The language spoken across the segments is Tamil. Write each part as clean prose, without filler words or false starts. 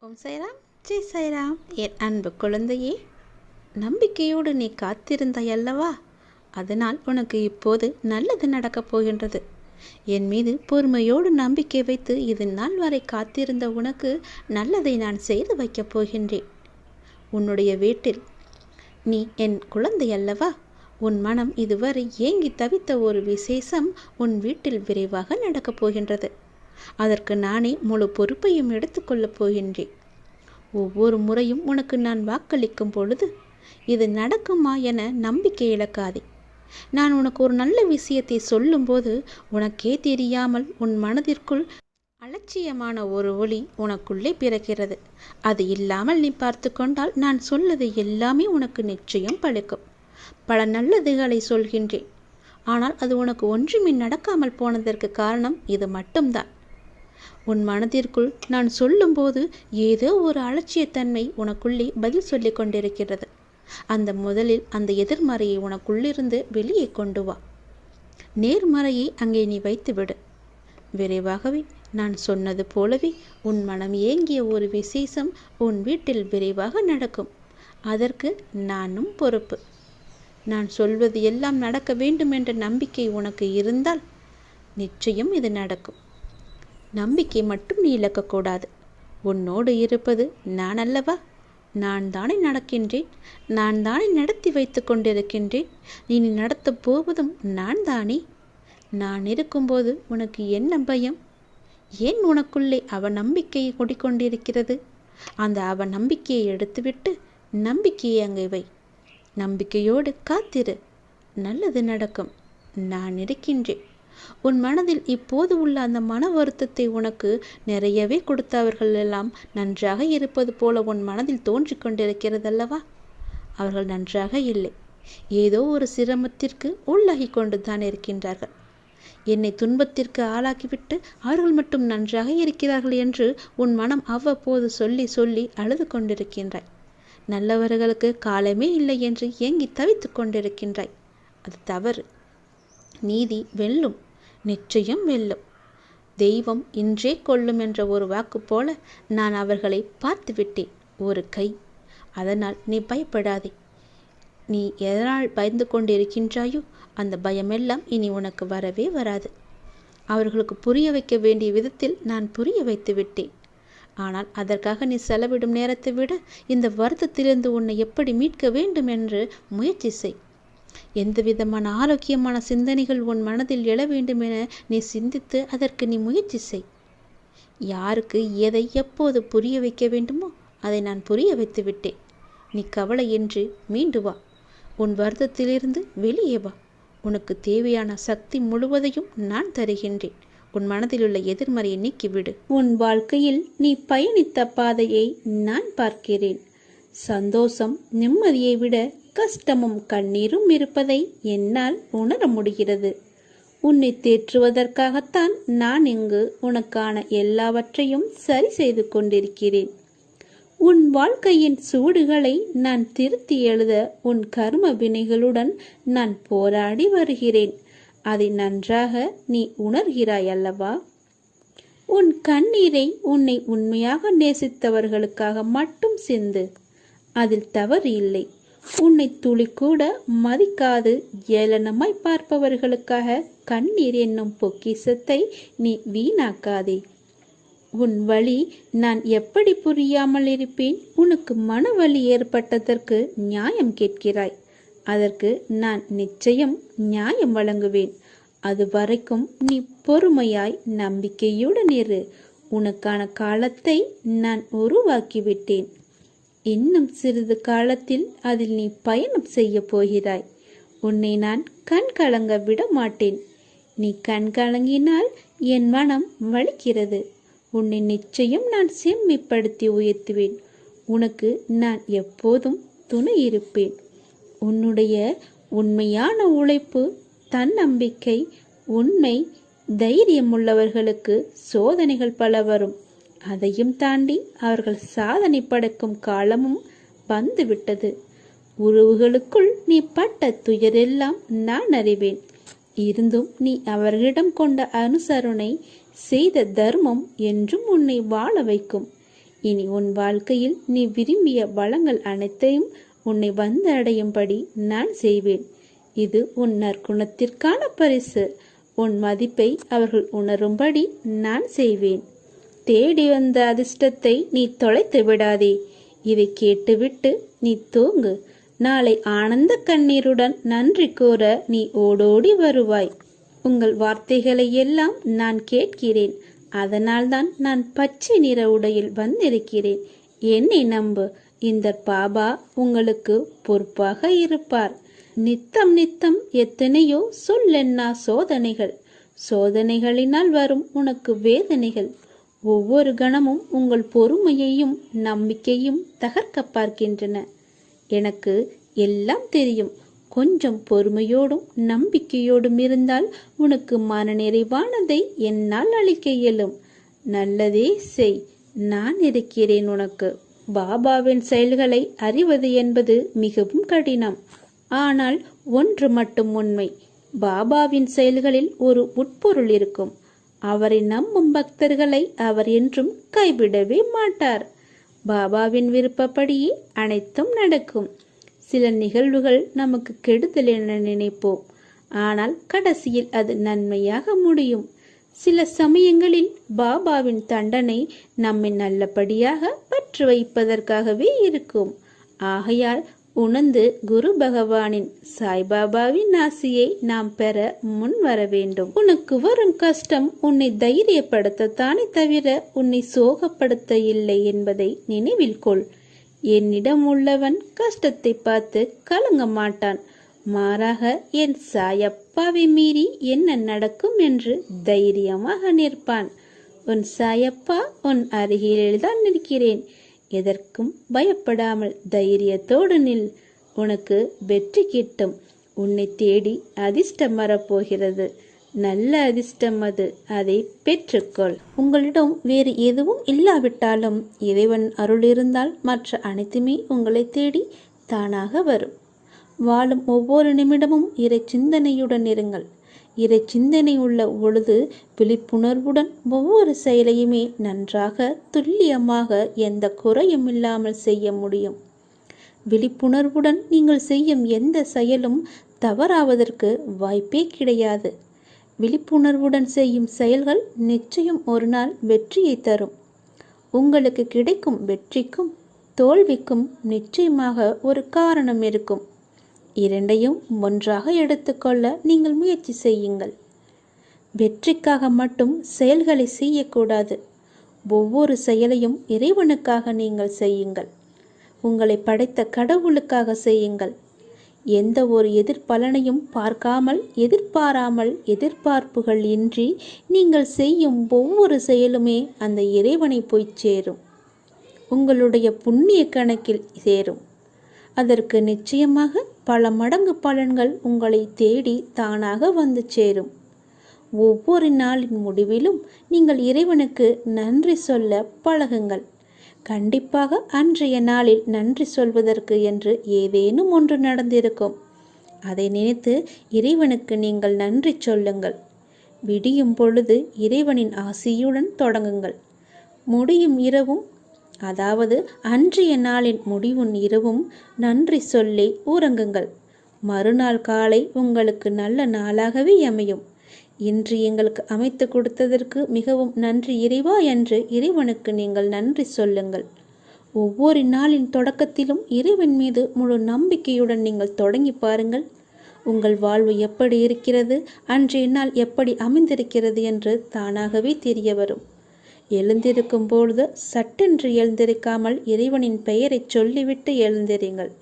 ஓம் சாய்ராம், ஜெய் சாய்ராம். என் அன்பு குழந்தையே, நம்பிக்கையோடு நீ காத்திருந்தாய் அல்லவா? அதனால் உனக்கு இப்போது நல்லது நடக்கப் போகின்றது. என் மீது பொறுமையோடு நம்பிக்கை வைத்து இது நாள் வரை காத்திருந்த உனக்கு நல்லதை நான் செய்து வைக்கப் போகின்றேன். உன்னுடைய வீட்டில் நீ என் குழந்தை அல்லவா? உன் மனம் இதுவரை ஏங்கி தவித்த ஒரு விசேஷம் உன் வீட்டில் விரைவாக நடக்கப் போகின்றது. அதற்கு நானே முழு பொறுப்பையும் எடுத்துக்கொள்ளப் போகின்றேன். ஒவ்வொரு முறையும் உனக்கு நான் வாக்களிக்கும் பொழுது இது நடக்குமா என நம்பிக்கை இழக்காதே. நான் உனக்கு ஒரு நல்ல விஷயத்தை சொல்லும்போது உனக்கே தெரியாமல் உன் மனதிற்குள் அலட்சியமான ஒரு ஒளி உனக்குள்ளே பிறக்கிறது. அது இல்லாமல் நீ பார்த்து கொண்டால் நான் சொல்வது எல்லாமே உனக்கு நிச்சயம் பழிக்கும். பல நல்லதுகளை சொல்கின்றேன், ஆனால் அது உனக்கு ஒன்றுமே நடக்காமல் போனதற்கு காரணம் இது மட்டும்தான். உன் மனதிற்குள் நான் சொல்லும்போது ஏதோ ஒரு அலட்சியத்தன்மை உனக்குள்ளே பதில் சொல்லி கொண்டிருக்கிறது. முதலில் அந்த எதிர்மறையை உனக்குள்ளிருந்து வெளியே கொண்டு வா. நேர்மறையை அங்கே நீ வைத்துவிடு. விரைவாகவே நான் சொன்னது போலவே உன் மனம் ஏங்கிய ஒரு விசேஷம் உன் வீட்டில் விரைவாக நடக்கும். அதற்கு நானும் பொறுப்பு. நான் சொல்வது எல்லாம் நடக்க வேண்டும் என்ற நம்பிக்கை உனக்கு இருந்தால் நிச்சயம் இது நடக்கும். நம்பிக்கை மட்டும் நீ இழக்கக்கூடாது. உன்னோடு இருப்பது நான் அல்லவா? நான் தானே நடக்கின்றேன், நான் தானே நடத்தி வைத்து கொண்டிருக்கின்றேன். நீ நடத்தப் போவதும் நான் தானே. நான் இருக்கும்போது உனக்கு என்ன பயம்? ஏன் உனக்குள்ளே அவநம்பிக்கையை குடிக்கொண்டிருக்கிறது? அந்த அவநம்பிக்கையை எடுத்துவிட்டு நம்பிக்கையை அங்கே வை. நம்பிக்கையோடு காத்திரு, நல்லது நடக்கும். நான் இருக்கின்றேன். உன் மனதில் இப்போது உள்ள அந்த மன வருத்தத்தை உனக்கு நிறையவே கொடுத்தவர்கள் எல்லாம் நன்றாக இருப்பது போல உன் மனதில் தோன்றிக் கொண்டிருக்கிறதல்லவா? அவர்கள் நன்றாக இல்லை, ஏதோ ஒரு சிரமத்திற்கு உள்ளாகி கொண்டு தான் இருக்கின்றார்கள். என்னை துன்பத்திற்கு ஆளாக்கிவிட்டு அவர்கள் மட்டும் நன்றாக இருக்கிறார்கள் என்று உன் மனம் அவ்வப்போது சொல்லி சொல்லி அழுது கொண்டிருக்கின்றாய். நல்லவர்களுக்கு காலமே இல்லை என்று ஏங்கி தவித்து கொண்டிருக்கின்றாய். அது தவறு. நீதி வெல்லும், நிச்சயம் வெல்லும். தெய்வம் இன்றே கொல்லும் என்ற ஒரு வாக்கு போல நான் அவர்களை பார்த்து விட்டேன், ஒரு கை. அதனால் நீ பயப்படாதே. நீ எதனால் பயந்து கொண்டிருக்கின்றாயோ அந்த பயமெல்லாம் இனி உனக்கு வரவே வராது. அவர்களுக்கு புரிய வைக்க வேண்டிய விதத்தில் நான் புரிய வைத்து விட்டேன். ஆனால் அதற்காக நீ செலவிடும் நேரத்தை விட இந்த வருத்தத்திலிருந்து உன்னை எப்படி மீட்க வேண்டும் என்று முயற்சி செய். எந்த விதமான ஆரோக்கியமான சிந்தனைகள் உன் மனதில் எழ வேண்டும் என நீ சிந்தித்து அதற்கு நீ முயற்சி செய். யாருக்கு எதை எப்போது புரிய வைக்க வேண்டுமோ அதை நான் புரிய வைத்து விட்டேன். நீ கவலையின்றி மீண்டு வா. உன் வருத்தத்திலிருந்து வெளியே வா. உனக்கு தேவையான சக்தி முழுவதையும் நான் தருகின்றேன். உன் மனதில் உள்ள எதிர்மறையை நீக்கிவிடு. உன் வாழ்க்கையில் நீ பயணித்த பாதையை நான் பார்க்கிறேன். சந்தோஷம், நிம்மதியை விட கஷ்டமும் கண்ணீரும் இருப்பதை என்னால் உணர முடிகிறது. உன்னை தேற்றுவதற்காகத்தான் நான் இங்கு உனக்கான எல்லாவற்றையும் சரி செய்து கொண்டிருக்கிறேன். உன் வாழ்க்கையின் சூடுகளை நான் திருத்தி எழுத உன் கர்ம வினைகளுடன் நான் போராடி வருகிறேன். அதை நன்றாக நீ உணர்கிறாய் அல்லவா? உன் கண்ணீரை உன்னை உண்மையாக நேசித்தவர்களுக்காக மட்டும் சிந்து. அதில் தவறு இல்லை. உன்னை துளி கூட மதிக்காது ஏளனமாய் பார்ப்பவர்களுக்காக கண்ணீர் என்னும் பொக்கிஷத்தை நீ வீணாக்காதே. உன் வழி நான் எப்படி புரியாமல் இருப்பேன்? உனக்கு மனவலி ஏற்பட்டதற்கு நியாயம் கேட்கிறாய். அதற்கு நான் நிச்சயம் நியாயம் வழங்குவேன். அது வரைக்கும் நீ பொறுமையாய் நம்பிக்கையுடன் இரு. உனக்கான காலத்தை நான் உருவாக்கிவிட்டேன். இன்னும் சிறிது காலத்தில் அதில் நீ பயணம் செய்ய போகிறாய். உன்னை நான் கண் கலங்க விட மாட்டேன். நீ கண் கலங்கினால் என் மனம் வலிக்கிறது. உன்னை நிச்சயம் நான் செம்மைப்படுத்தி உயர்த்துவேன். உனக்கு நான் எப்போதும் துணை இருப்பேன். உன்னுடைய உண்மையான உழைப்பு, தன்னம்பிக்கை, உண்மை, தைரியம் உள்ளவர்களுக்கு சோதனைகள் பல வரும். அதையும் தாண்டி அவர்கள் சாதனை படைக்கும் காலமும் வந்துவிட்டது. உறவுகளுக்குள் நீ பட்ட துயரெல்லாம் நான் அறிவேன். இருந்தும் நீ அவர்களிடம் கொண்ட அனுசரணை, செய்த தர்மம் என்றும் உன்னை வாழ வைக்கும். இனி உன் வாழ்க்கையில் நீ விரும்பிய வளங்கள் அனைத்தையும் உன்னை வந்து அடையும்படி நான் செய்வேன். இது உன் நற்குணத்திற்கான பரிசு. உன் மதிப்பை அவர்கள் உணரும்படி நான் செய்வேன். தேடி வந்த அதிர்ஷ்டத்தை நீ தொலைத்து விடாதே. இதை கேட்டுவிட்டு நீ தூங்கு. நாளை ஆனந்த கண்ணீருடன் நன்றி கூற நீ ஓடோடி வருவாய். உங்கள் வார்த்தைகளை எல்லாம் நான் கேட்கிறேன். அதனால்தான் நான் பச்சை நிற உடையில் வந்திருக்கிறேன். என்னை நம்பு. இந்த பாபா உங்களுக்கு பொறுப்பாக இருப்பார். நித்தம் நித்தம் எத்தனையோ சொல்லென்னா சோதனைகள். சோதனைகளினால் வரும் உனக்கு வேதனைகள் ஒவ்வொரு கணமும் உங்கள் பொறுமையையும் நம்பிக்கையும் தகர்க்க பார்க்கின்றன. எனக்கு எல்லாம் தெரியும். கொஞ்சம் பொறுமையோடும் நம்பிக்கையோடும் இருந்தால் உனக்கு மனநிறைவானதை என்னால் அளிக்க இயலும். நல்லதே செய், நான் இருக்கிறேன் உனக்கு. பாபாவின் செயல்களை அறிவது என்பது மிகவும் கடினம். ஆனால் ஒன்று மட்டும் உண்மை, பாபாவின் செயல்களில் ஒரு உட்பொருள் இருக்கும். அவரை நம்பும் பக்தர்களை அவர் என்றும் கைவிடவே மாட்டார். பாபாவின் விருப்பப்படியே அனைத்தும் நடக்கும். சில நிகழ்வுகள் நமக்கு கெடுதல் என நினைப்போம், ஆனால் கடைசியில் அது நன்மையாக முடியும். சில சமயங்களில் பாபாவின் தண்டனை நம்மை நல்லபடியாக பற்று வைப்பதற்காகவே இருக்கும். ஆகையால் உணர்ந்து குரு பகவானின் சாய்பாபாவின் ஆசியை நாம் பெற முன் வர வேண்டும். உனக்கு வரும் கஷ்டம் உன்னை தைரியப்படுத்தத்தானே தவிர உன்னை சோகப்படுத்த இல்லை என்பதை நினைவில் கொள். என்னிடம் உள்ளவன் கஷ்டத்தை பார்த்து கலங்க மாட்டான். மாறாக என் சாயப்பாவை மீறி என்ன நடக்கும் என்று தைரியமாக நிற்பான். உன் சாயப்பா உன் அருகில்தான் நிற்கிறேன். எதற்கும் பயப்படாமல் தைரியத்தோடு நில். உனக்கு வெற்றி கிட்டும். உன்னை தேடி அதிர்ஷ்டம் வரப்போகிறது. நல்ல அதிர்ஷ்டம் அது. அதை பெற்றுக்கொள். உங்களிடம் வேறு எதுவும் இல்லாவிட்டாலும் இறைவன் அருள் இருந்தால் மற்ற அனைத்துமே உங்களை தேடி தானாக வரும். வாழும் ஒவ்வொரு நிமிடமும் இறை சிந்தனையுடன் இருங்கள். இறை சிந்தனை உள்ள பொழுது விழிப்புணர்வுடன் ஒவ்வொரு செயலையுமே நன்றாக துல்லியமாக எந்த குறையும் இல்லாமல் செய்ய முடியும். விழிப்புணர்வுடன் நீங்கள் செய்யும் எந்த செயலும் தவறாவதற்கு வாய்ப்பே கிடையாது. விழிப்புணர்வுடன் செய்யும் செயல்கள் நிச்சயம் ஒரு நாள் வெற்றியை தரும். உங்களுக்கு கிடைக்கும் வெற்றிக்கும் தோல்விக்கும் நிச்சயமாக ஒரு காரணம் இருக்கும். இரண்டையும் ஒன்றாக எடுத்துக்கொள்ள நீங்கள் முயற்சி செய்யுங்கள். வெற்றிக்காக மட்டும் செயல்களை செய்யக்கூடாது. ஒவ்வொரு செயலையும் இறைவனுக்காக நீங்கள் செய்யுங்கள். உங்களை படைத்த கடவுளுக்காக செய்யுங்கள். எந்த ஒரு எதிர்பலனையும் பார்க்காமல் எதிர்பாராமல் எதிர்பார்ப்புகள் இன்றி நீங்கள் செய்யும் ஒவ்வொரு செயலுமே அந்த இறைவனை போய் சேரும். உங்களுடைய புண்ணிய கணக்கில் சேரும். அதற்கு நிச்சயமாக பல மடங்கு பலன்கள் உங்களை தேடி தானாக வந்து சேரும். ஒவ்வொரு நாளின் முடிவிலும் நீங்கள் இறைவனுக்கு நன்றி சொல்ல பழகுங்கள். கண்டிப்பாக அன்றைய நாளில் நன்றி சொல்வதற்கு என்று ஏதேனும் ஒன்று நடந்திருக்கும். அதை நினைத்து இறைவனுக்கு நீங்கள் நன்றி சொல்லுங்கள். விடியும் பொழுது இறைவனின் ஆசியுடன் தொடங்குங்கள். முடியும் இரவும், அதாவது அன்றைய நாளின் முடிவும் இரவும் நன்றி சொல்லி உறங்குங்கள். மறுநாள் காலை உங்களுக்கு நல்ல நாளாகவே அமையும். இன்று எங்களுக்கு அமைத்து கொடுத்ததற்கு மிகவும் நன்றி இறைவா என்று இறைவனுக்கு நீங்கள் நன்றி சொல்லுங்கள். ஒவ்வொரு நாளின் தொடக்கத்திலும் இறைவன் மீது முழு நம்பிக்கையுடன் நீங்கள் தொடங்கி பாருங்கள். உங்கள் வாழ்வு எப்படி இருக்கிறது, அன்றைய நாள் எப்படி அமைந்திருக்கிறது என்று தானாகவே தெரிய வரும். எழுந்திருக்கும் பொழுது சட்டென்று எழுந்திருக்காமல் இறைவனின் பெயரை சொல்லிவிட்டு எழுந்திருங்கள்.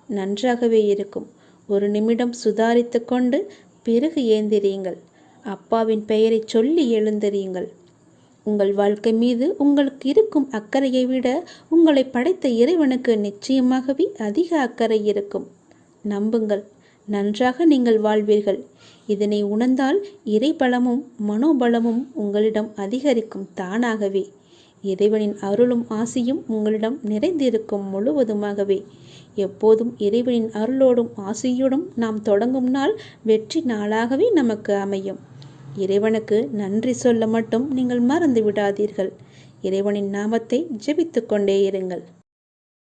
நன்றாகவே இருக்கும். ஒரு நிமிடம் சுதாரித்து கொண்டு பிறகு ஏந்திரியுங்கள். அப்பாவின் பெயரை சொல்லி எழுந்திரியுங்கள். உங்கள் வாழ்க்கை மீது உங்களுக்கு இருக்கும் அக்கறையை விட உங்களை படைத்த இறைவனுக்கு நிச்சயமாகவே அதிக அக்கறை இருக்கும். நம்புங்கள், நன்றாக நீங்கள் வாழ்வீர்கள். இதனை உணர்ந்தால் இறைபலமும் மனோபலமும் உங்களிடம் அதிகரிக்கும் தானாகவே. இறைவனின் அருளும் ஆசியும் உங்களிடம் நிறைந்திருக்கும் முழுவதுமாகவே. எப்போதும் இறைவனின் அருளோடும் ஆசியோடும் நாம் தொடங்கும் நாள் வெற்றி நாளாகவே நமக்கு அமையும். இறைவனுக்கு நன்றி சொல்ல மட்டும் நீங்கள் மறந்து விடாதீர்கள். இறைவனின் நாமத்தை ஜெபித்து கொண்டே இருங்கள்.